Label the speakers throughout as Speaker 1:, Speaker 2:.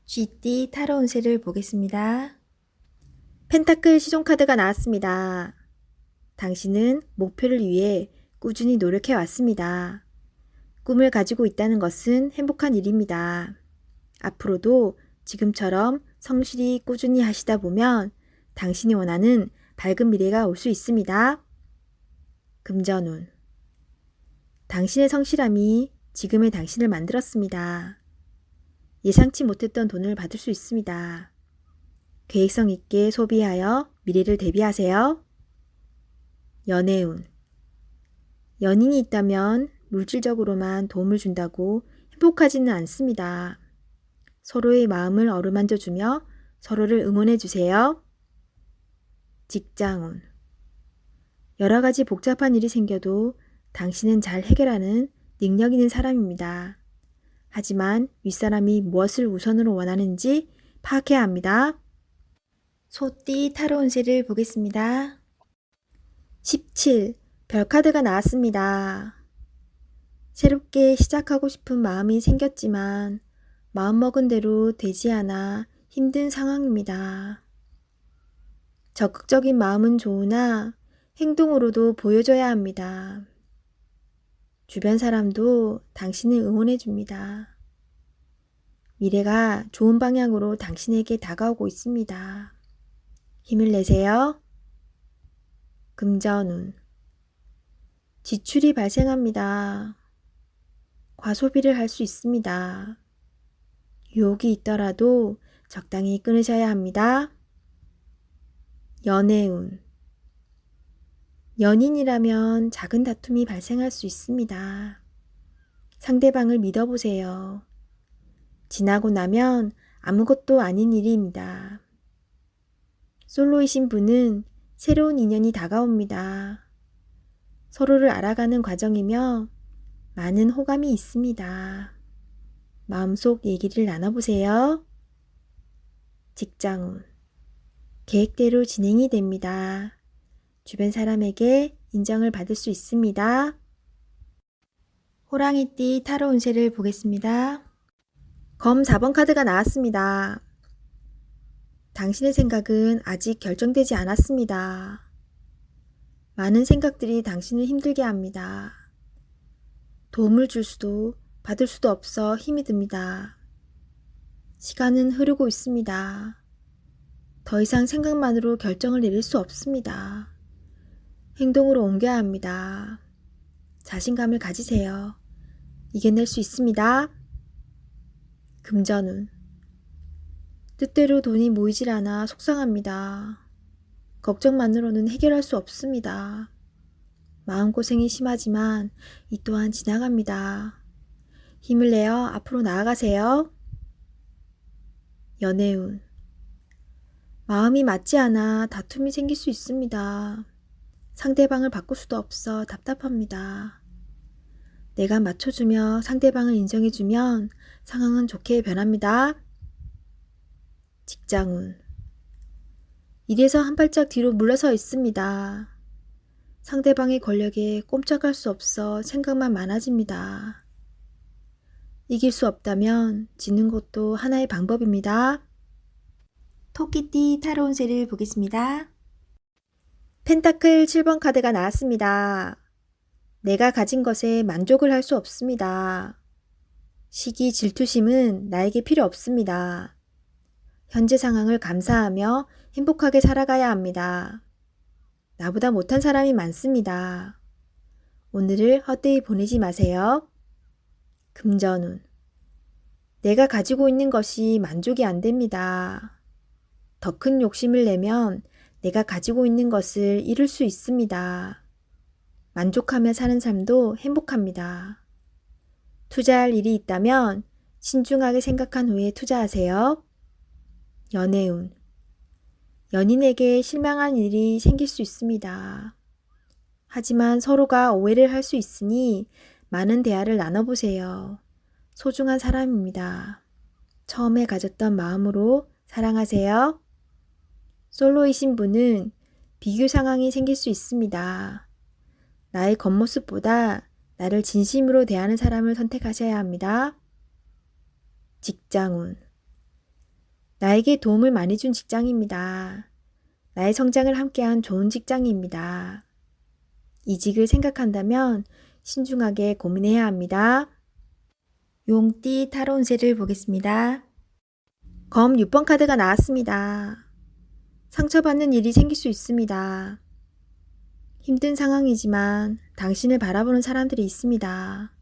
Speaker 1: 쥐띠 타로 운세를 보겠습니다. 펜타클 시종카드가 나왔습니다. 당신은 목표를 위해 꾸준히 노력해 왔습니다. 꿈을 가지고 있다는 것은 행복한 일입니다. 앞으로도 지금처럼 성실히 꾸준히 하시다 보면 당신이 원하는 밝은 미래가 올 수 있습니다. 금전운. 당신의 성실함이 지금의 당신을 만들었습니다. 예상치 못했던 돈을 받을 수 있습니다. 계획성 있게 소비하여 미래를 대비하세요. 연애운. 연인이 있다면 물질적으로만 도움을 준다고 행복하지는 않습니다. 서로의 마음을 어루만져주며 서로를 응원해주세요. 직장운. 여러 가지 복잡한 일이 생겨도 당신은 잘 해결하는 능력 있는 사람입니다. 하지만 윗사람이 무엇을 우선으로 원하는지 파악해야 합니다. 소띠 타로 운세를 보겠습니다. 17. 별카드가 나왔습니다. 새롭게 시작하고 싶은 마음이 생겼지만 마음먹은 대로 되지 않아 힘든 상황입니다. 적극적인 마음은 좋으나 행동으로도 보여줘야 합니다. 주변 사람도 당신을 응원해 줍니다. 미래가 좋은 방향으로 당신에게 다가오고 있습니다. 힘을 내세요. 금전운. 지출이 발생합니다. 과소비를 할 수 있습니다. 유혹이 있더라도 적당히 끊으셔야 합니다. 연애운. 연인이라면 작은 다툼이 발생할 수 있습니다. 상대방을 믿어보세요. 지나고 나면 아무것도 아닌 일입니다. 솔로이신 분은 새로운 인연이 다가옵니다. 서로를 알아가는 과정이며 많은 호감이 있습니다. 마음속 얘기를 나눠보세요. 직장운. 계획대로 진행이 됩니다. 주변 사람에게 인정을 받을 수 있습니다. 호랑이띠 타로 운세를 보겠습니다. 검 4번 카드가 나왔습니다. 당신의 생각은 아직 결정되지 않았습니다. 많은 생각들이 당신을 힘들게 합니다. 도움을 줄 수도 받을 수도 없어 힘이 듭니다. 시간은 흐르고 있습니다. 더 이상 생각만으로 결정을 내릴 수 없습니다. 행동으로 옮겨야 합니다. 자신감을 가지세요. 이겨낼 수 있습니다. 금전운. 뜻대로 돈이 모이질 않아 속상합니다. 걱정만으로는 해결할 수 없습니다. 마음고생이 심하지만 이 또한 지나갑니다. 힘을 내어 앞으로 나아가세요. 연애운. 마음이 맞지 않아 다툼이 생길 수 있습니다. 상대방을 바꿀 수도 없어 답답합니다. 내가 맞춰주며 상대방을 인정해주면 상황은 좋게 변합니다. 직장운. 일에서 한 발짝 뒤로 물러서 있습니다. 상대방의 권력에 꼼짝할 수 없어 생각만 많아집니다. 이길 수 없다면 지는 것도 하나의 방법입니다. 토끼띠 타로 운세를 보겠습니다. 펜타클 7번 카드가 나왔습니다. 내가 가진 것에 만족을 할 수 없습니다. 시기 질투심은 나에게 필요 없습니다. 현재 상황을 감사하며 행복하게 살아가야 합니다. 나보다 못한 사람이 많습니다. 오늘을 헛되이 보내지 마세요. 금전운. 내가 가지고 있는 것이 만족이 안 됩니다. 더 큰 욕심을 내면 내가 가지고 있는 것을 잃을 수 있습니다. 만족하며 사는 삶도 행복합니다. 투자할 일이 있다면 신중하게 생각한 후에 투자하세요. 연애운. 연인에게 실망한 일이 생길 수 있습니다. 하지만 서로가 오해를 할 수 있으니 많은 대화를 나눠보세요. 소중한 사람입니다. 처음에 가졌던 마음으로 사랑하세요. 솔로이신 분은 비교 상황이 생길 수 있습니다. 나의 겉모습보다 나를 진심으로 대하는 사람을 선택하셔야 합니다. 직장운. 나에게 도움을 많이 준 직장입니다. 나의 성장을 함께한 좋은 직장입니다. 이직을 생각한다면 신중하게 고민해야 합니다. 용띠 타로 운세를 보겠습니다. 검 6번 카드가 나왔습니다. 상처받는 일이 생길 수 있습니다. 힘든 상황이지만 당신을 바라보는 사람들이 있습니다.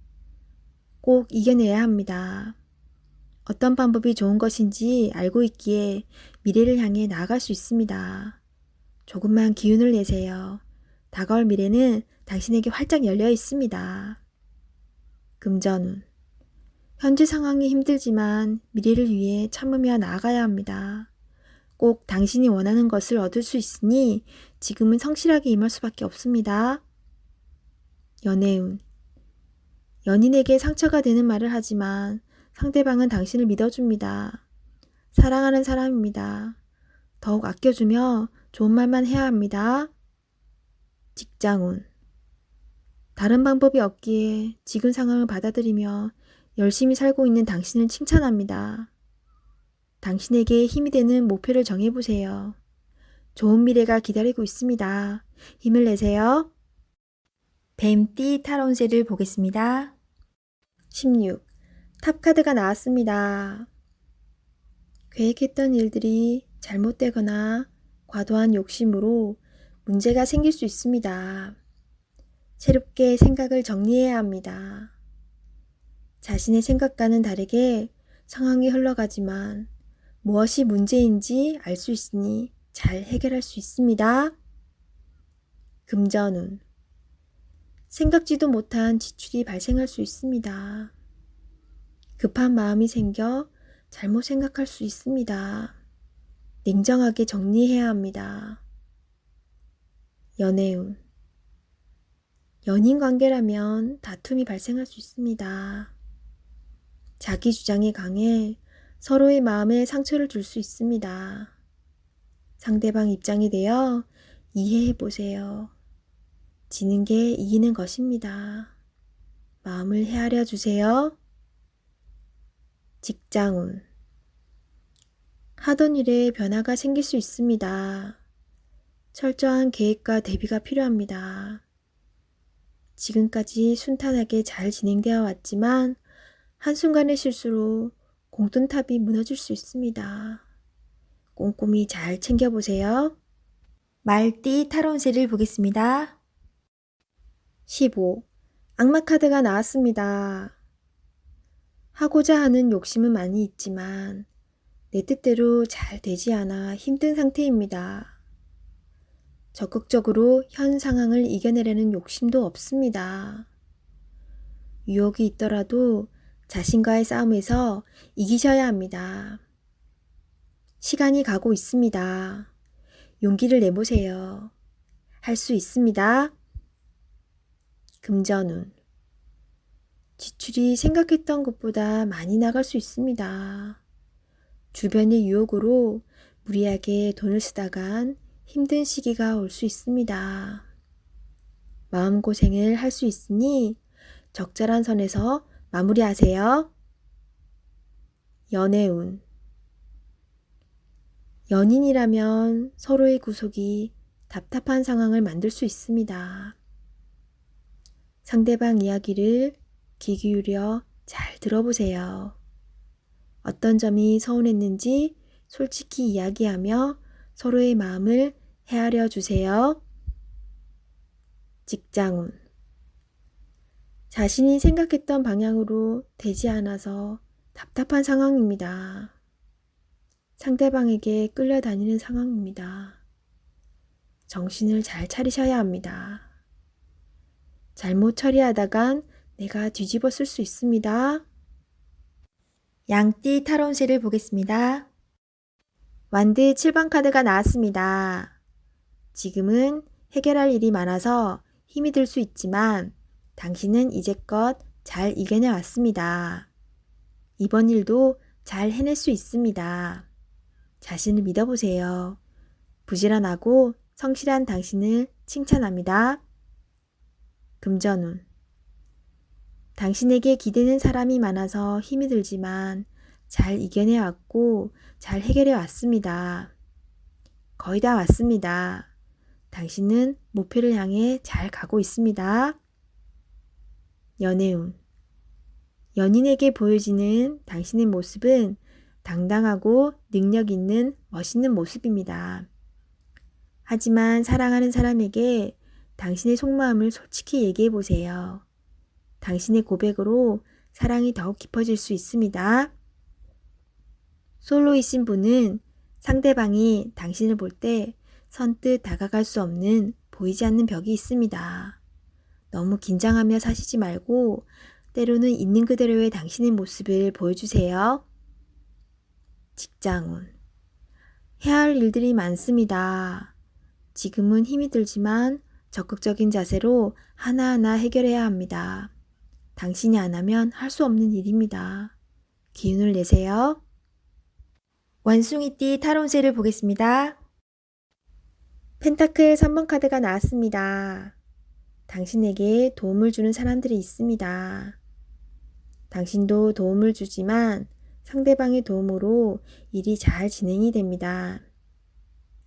Speaker 1: 꼭 이겨내야 합니다. 어떤 방법이 좋은 것인지 알고 있기에 미래를 향해 나아갈 수 있습니다. 조금만 기운을 내세요. 다가올 미래는 당신에게 활짝 열려 있습니다. 금전운. 현재 상황이 힘들지만 미래를 위해 참으며 나아가야 합니다. 꼭 당신이 원하는 것을 얻을 수 있으니 지금은 성실하게 임할 수밖에 없습니다. 연애운. 연인에게 상처가 되는 말을 하지만 상대방은 당신을 믿어줍니다. 사랑하는 사람입니다. 더욱 아껴주며 좋은 말만 해야 합니다. 직장운. 다른 방법이 없기에 지금 상황을 받아들이며 열심히 살고 있는 당신을 칭찬합니다. 당신에게 힘이 되는 목표를 정해보세요. 좋은 미래가 기다리고 있습니다. 힘을 내세요. 뱀띠 타로 운세를 보겠습니다. 16. 탑 카드가 나왔습니다. 계획했던 일들이 잘못되거나 과도한 욕심으로 문제가 생길 수 있습니다. 새롭게 생각을 정리해야 합니다. 자신의 생각과는 다르게 상황이 흘러가지만 무엇이 문제인지 알 수 있으니 잘 해결할 수 있습니다. 금전운. 생각지도 못한 지출이 발생할 수 있습니다. 급한 마음이 생겨 잘못 생각할 수 있습니다. 냉정하게 정리해야 합니다. 연애운. 연인 관계라면 다툼이 발생할 수 있습니다. 자기 주장에 강해 서로의 마음에 상처를 줄 수 있습니다. 상대방 입장이 되어 이해해 보세요. 지는 게 이기는 것입니다. 마음을 헤아려 주세요. 직장운. 하던 일에 변화가 생길 수 있습니다. 철저한 계획과 대비가 필요합니다. 지금까지 순탄하게 잘 진행되어 왔지만 한순간의 실수로 공든탑이 무너질 수 있습니다. 꼼꼼히 잘 챙겨보세요. 말띠 타로 운세를 보겠습니다. 15. 악마 카드가 나왔습니다. 하고자 하는 욕심은 많이 있지만 내 뜻대로 잘 되지 않아 힘든 상태입니다. 적극적으로 현 상황을 이겨내려는 욕심도 없습니다. 유혹이 있더라도 자신과의 싸움에서 이기셔야 합니다. 시간이 가고 있습니다. 용기를 내보세요. 할 수 있습니다. 금전운. 지출이 생각했던 것보다 많이 나갈 수 있습니다. 주변의 유혹으로 무리하게 돈을 쓰다간 힘든 시기가 올 수 있습니다. 마음고생을 할 수 있으니 적절한 선에서 마무리하세요. 연애운. 연인이라면 서로의 구속이 답답한 상황을 만들 수 있습니다. 상대방 이야기를 귀 기울여 잘 들어보세요. 어떤 점이 서운했는지 솔직히 이야기하며 서로의 마음을 헤아려 주세요. 직장운. 자신이 생각했던 방향으로 되지 않아서 답답한 상황입니다. 상대방에게 끌려다니는 상황입니다. 정신을 잘 차리셔야 합니다. 잘못 처리하다간 내가 뒤집어 쓸 수 있습니다. 양띠 타로 운세를 보겠습니다. 완드 7번 카드가 나왔습니다. 지금은 해결할 일이 많아서 힘이 들 수 있지만 당신은 이제껏 잘 이겨내 왔습니다. 이번 일도 잘 해낼 수 있습니다. 자신을 믿어보세요. 부지런하고 성실한 당신을 칭찬합니다. 금전운. 당신에게 기대는 사람이 많아서 힘이 들지만 잘 이겨내 왔고 잘 해결해 왔습니다. 거의 다 왔습니다. 당신은 목표를 향해 잘 가고 있습니다. 연애운. 연인에게 보여지는 당신의 모습은 당당하고 능력 있는 멋있는 모습입니다. 하지만 사랑하는 사람에게 당신의 속마음을 솔직히 얘기해 보세요. 당신의 고백으로 사랑이 더욱 깊어질 수 있습니다. 솔로이신 분은 상대방이 당신을 볼 때 선뜻 다가갈 수 없는 보이지 않는 벽이 있습니다. 너무 긴장하며 사시지 말고 때로는 있는 그대로의 당신의 모습을 보여주세요. 직장운. 해야 할 일들이 많습니다. 지금은 힘이 들지만 적극적인 자세로 하나하나 해결해야 합니다. 당신이 안 하면 할 수 없는 일입니다. 기운을 내세요. 원숭이띠 타로운세를 보겠습니다. 펜타클 3번 카드가 나왔습니다. 당신에게 도움을 주는 사람들이 있습니다. 당신도 도움을 주지만 상대방의 도움으로 일이 잘 진행이 됩니다.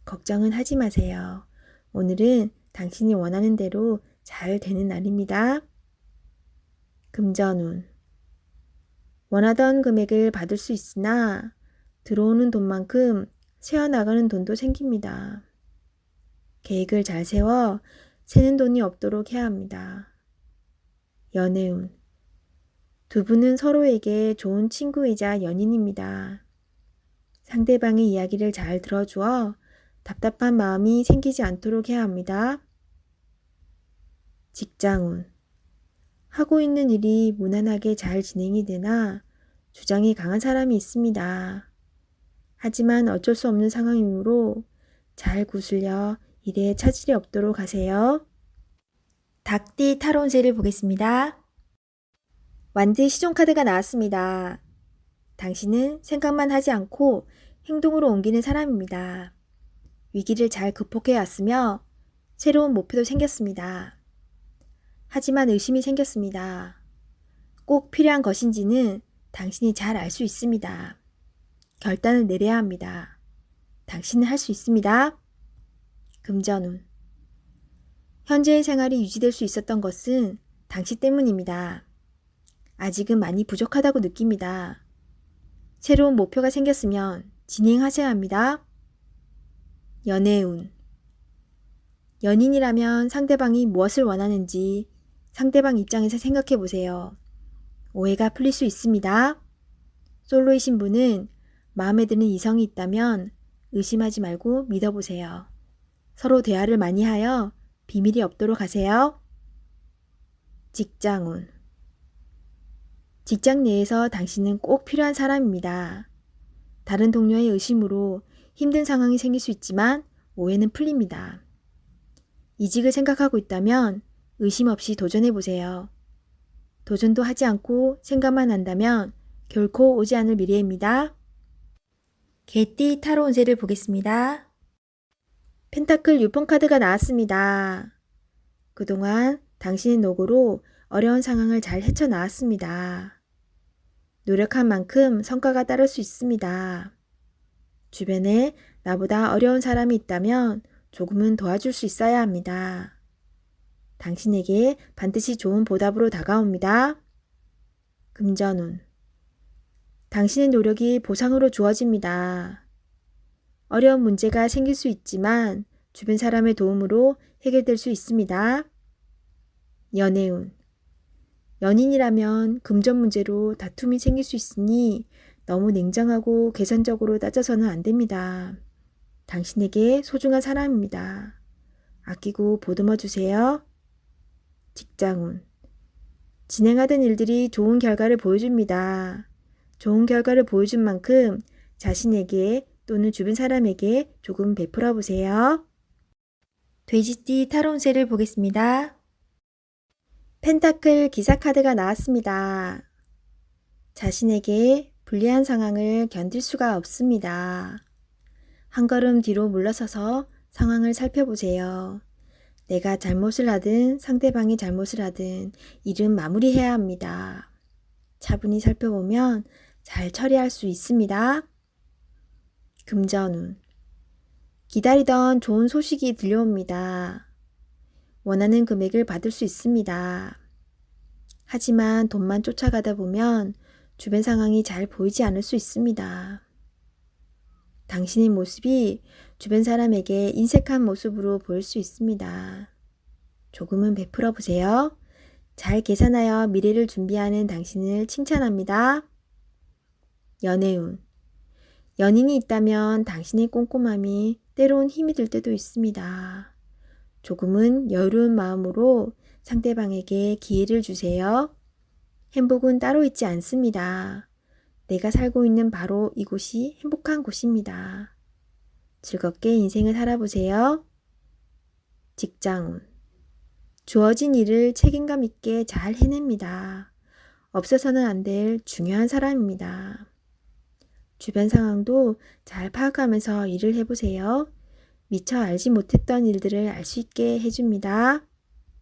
Speaker 1: 걱정은 하지 마세요. 오늘은 당신이 원하는 대로 잘 되는 날입니다. 금전운. 원하던 금액을 받을 수 있으나 들어오는 돈만큼 새어나가는 돈도 생깁니다. 계획을 잘 세워 새는 돈이 없도록 해야 합니다. 연애운. 두 분은 서로에게 좋은 친구이자 연인입니다. 상대방의 이야기를 잘 들어주어 답답한 마음이 생기지 않도록 해야 합니다. 직장운. 하고 있는 일이 무난하게 잘 진행이 되나 주장이 강한 사람이 있습니다. 하지만 어쩔 수 없는 상황이므로 잘 구슬려 일에 차질이 없도록 하세요. 닭띠 타로운세를 보겠습니다. 완드 시종 카드가 나왔습니다. 당신은 생각만 하지 않고 행동으로 옮기는 사람입니다. 위기를 잘 극복해 왔으며 새로운 목표도 생겼습니다. 하지만 의심이 생겼습니다. 꼭 필요한 것인지는 당신이 잘 알 수 있습니다. 결단을 내려야 합니다. 당신은 할 수 있습니다. 금전운. 현재의 생활이 유지될 수 있었던 것은 당신 때문입니다. 아직은 많이 부족하다고 느낍니다. 새로운 목표가 생겼으면 진행하셔야 합니다. 연애운. 연인이라면 상대방이 무엇을 원하는지 상대방 입장에서 생각해 보세요. 오해가 풀릴 수 있습니다. 솔로이신 분은 마음에 드는 이성이 있다면 의심하지 말고 믿어보세요. 서로 대화를 많이 하여 비밀이 없도록 하세요. 직장운. 직장 내에서 당신은 꼭 필요한 사람입니다. 다른 동료의 의심으로 힘든 상황이 생길 수 있지만 오해는 풀립니다. 이직을 생각하고 있다면 의심 없이 도전해보세요. 도전도 하지 않고 생각만 한다면 결코 오지 않을 미래입니다. 개띠 타로운세를 보겠습니다. 펜타클 6번 카드가 나왔습니다. 그동안 당신의 노고로 어려운 상황을 잘 헤쳐나왔습니다. 노력한 만큼 성과가 따를 수 있습니다. 주변에 나보다 어려운 사람이 있다면 조금은 도와줄 수 있어야 합니다. 당신에게 반드시 좋은 보답으로 다가옵니다. 금전운. 당신의 노력이 보상으로 주어집니다. 어려운 문제가 생길 수 있지만 주변 사람의 도움으로 해결될 수 있습니다. 연애운. 연인이라면 금전 문제로 다툼이 생길 수 있으니 너무 냉정하고 계산적으로 따져서는 안 됩니다. 당신에게 소중한 사람입니다. 아끼고 보듬어 주세요. 직장운. 진행하던 일들이 좋은 결과를 보여줍니다. 좋은 결과를 보여준 만큼 자신에게 또는 주변 사람에게 조금 베풀어 보세요. 돼지띠 타로운세를 보겠습니다. 펜타클 기사 카드가 나왔습니다. 자신에게 불리한 상황을 견딜 수가 없습니다. 한 걸음 뒤로 물러서서 상황을 살펴보세요. 내가 잘못을 하든 상대방이 잘못을 하든 일은 마무리해야 합니다. 차분히 살펴보면 잘 처리할 수 있습니다. 금전운. 기다리던 좋은 소식이 들려옵니다. 원하는 금액을 받을 수 있습니다. 하지만 돈만 쫓아가다 보면 주변 상황이 잘 보이지 않을 수 있습니다. 당신의 모습이 주변 사람에게 인색한 모습으로 보일 수 있습니다. 조금은 베풀어 보세요. 잘 계산하여 미래를 준비하는 당신을 칭찬합니다. 연애운. 연인이 있다면 당신의 꼼꼼함이 때론 힘이 들 때도 있습니다. 조금은 여유로운 마음으로 상대방에게 기회를 주세요. 행복은 따로 있지 않습니다. 내가 살고 있는 바로 이곳이 행복한 곳입니다. 즐겁게 인생을 살아보세요. 직장운. 주어진 일을 책임감 있게 잘 해냅니다. 없어서는 안 될 중요한 사람입니다. 주변 상황도 잘 파악하면서 일을 해보세요. 미처 알지 못했던 일들을 알 수 있게 해줍니다.